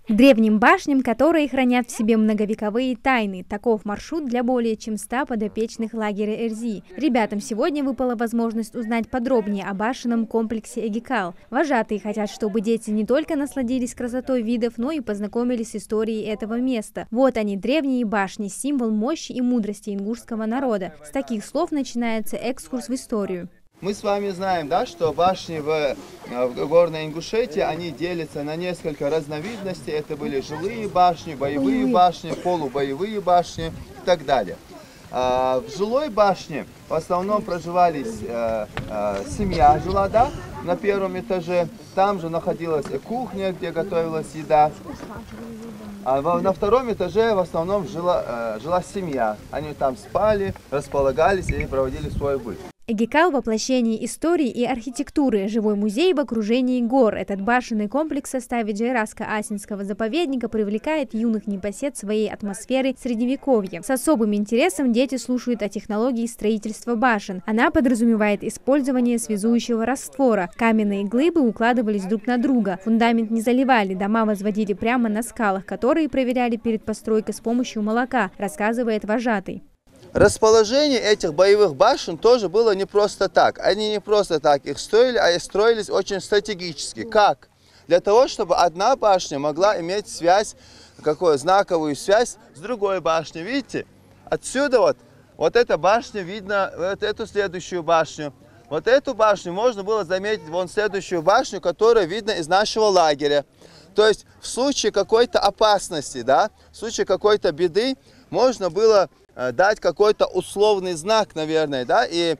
Древним башням, которые хранят в себе многовековые тайны. Таков маршрут для более чем 100 подопечных лагеря Эрзи. Ребятам сегодня выпала возможность узнать подробнее о башенном комплексе Эгикал. Вожатые хотят, чтобы дети не только насладились красотой видов, но и познакомились с историей этого места. Вот они, древние башни, символ мощи и мудрости ингушского народа. С таких слов начинается экскурс в историю. Мы с вами знаем, да, что башни в Горной Ингушетии, они делятся на несколько разновидностей. Это были жилые башни, боевые башни, полубоевые башни и так далее. В жилой башне в основном проживались, семья жила, да, на первом этаже. Там же находилась кухня, где готовилась еда. А на втором этаже в основном жила семья. Они там спали, располагались и проводили свой быт. Эгикал – воплощение истории и архитектуры, живой музей в окружении гор. Этот башенный комплекс в составе Джейраска-Асинского заповедника привлекает юных непосед своей атмосферой средневековья. С особым интересом дети слушают о технологии строительства башен. Она подразумевает использование связующего раствора. Каменные глыбы укладывались друг на друга. Фундамент не заливали, дома возводили прямо на скалах, которые проверяли перед постройкой с помощью молока, рассказывает вожатый. Расположение этих боевых башен тоже было не просто так. Они не просто так их строили, а строились очень стратегически. Как? Для того, чтобы одна башня могла иметь связь, знаковую связь с другой башней. Видите? Отсюда вот эта башня видно, вот эту следующую башню. Вот эту башню можно было заметить, вон следующую башню, которая видна из нашего лагеря. То есть в случае какой-то опасности, да, в случае какой-то беды можно было дать какой-то условный знак, наверное, да, и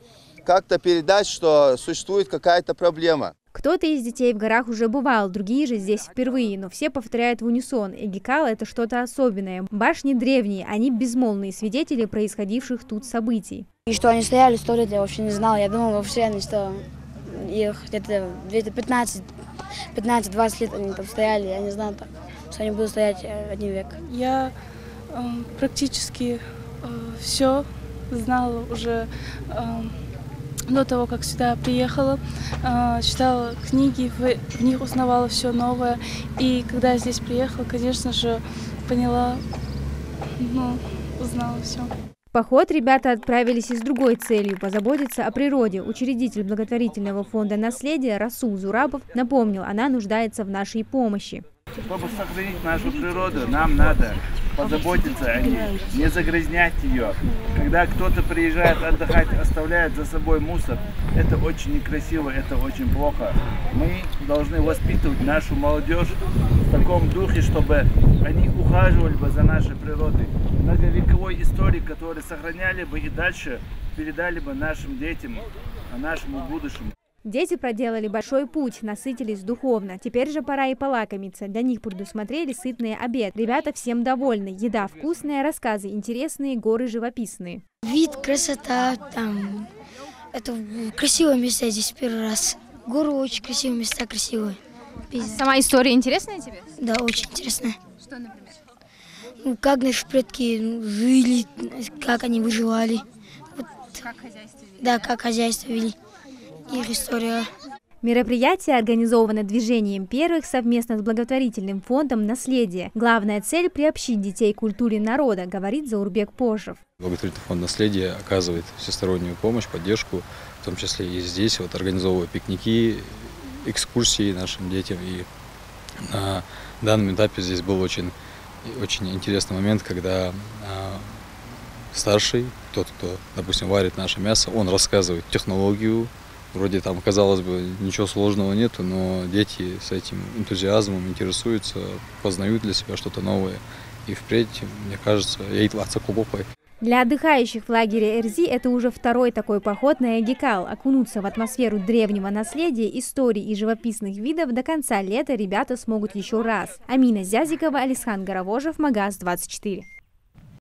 как-то передать, что существует какая-то проблема. Кто-то из детей в горах уже бывал, другие же здесь впервые, но все повторяют в унисон. Эгикал – это что-то особенное. Башни древние, они безмолвные свидетели происходивших тут событий. И что они стояли 100 лет, я вообще не знала. Я думала вообще, что их где-то 15-20 лет они там стояли. Я не знала, что они будут стоять 1 век. Я практически все знала уже до того, как сюда приехала. Читала книги, в них узнавала все новое. И когда я здесь приехала, конечно же, поняла, узнала все. В поход ребята отправились и с другой целью – позаботиться о природе. Учредитель благотворительного фонда «Наследие» Расул Зурабов напомнил, она нуждается в нашей помощи. Чтобы сохранить нашу природу, нам надо позаботиться о ней, не загрязнять ее. Когда кто-то приезжает отдыхать, оставляет за собой мусор, это очень некрасиво, это очень плохо. Мы должны воспитывать нашу молодежь в таком духе, чтобы они ухаживали бы за нашей природой. Многовековой истории, которые сохраняли бы и дальше передали бы нашим детям, нашему будущему. Дети проделали большой путь, насытились духовно. Теперь же пора и полакомиться. Для них предусмотрели сытный обед. Ребята всем довольны. Еда вкусная, рассказы интересные, горы живописные. Вид, красота, там. Это красивое место здесь первый раз. Горы очень красивые, места красивые. Сама история интересная тебе? Да, очень интересная. Что, например? Как наши предки жили, как они выживали. Как хозяйство вели? Да, как хозяйство вели. Их история. Мероприятие организовано движением первых совместно с благотворительным фондом «Наследие». Главная цель – приобщить детей к культуре народа, говорит Заурбек Пожев. Благотворительный фонд «Наследие» оказывает всестороннюю помощь, поддержку, в том числе и здесь, организовывая пикники, экскурсии нашим детям. И на данном этапе здесь был очень интересный момент, когда старший, тот, кто, допустим, варит наше мясо, он рассказывает технологию. Вроде там, казалось бы, ничего сложного нету, но дети с этим энтузиазмом интересуются, познают для себя что-то новое. И впредь, мне кажется, Для отдыхающих в лагере Эрзи это уже второй такой поход на Эгикал. Окунуться в атмосферу древнего наследия, историй и живописных видов до конца лета ребята смогут еще раз. Амина Зязикова, Алисхан Горовожев, Магаз 24.